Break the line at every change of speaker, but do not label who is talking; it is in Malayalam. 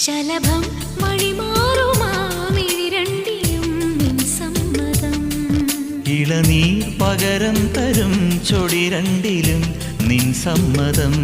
ശലഭം വഴിമാറുമാമിഴിരണ്ടിലും നിൻ സമ്മതം.
ഇളനീർ പകരം തരും ചൊടി രണ്ടിലും നിൻ സമ്മതം.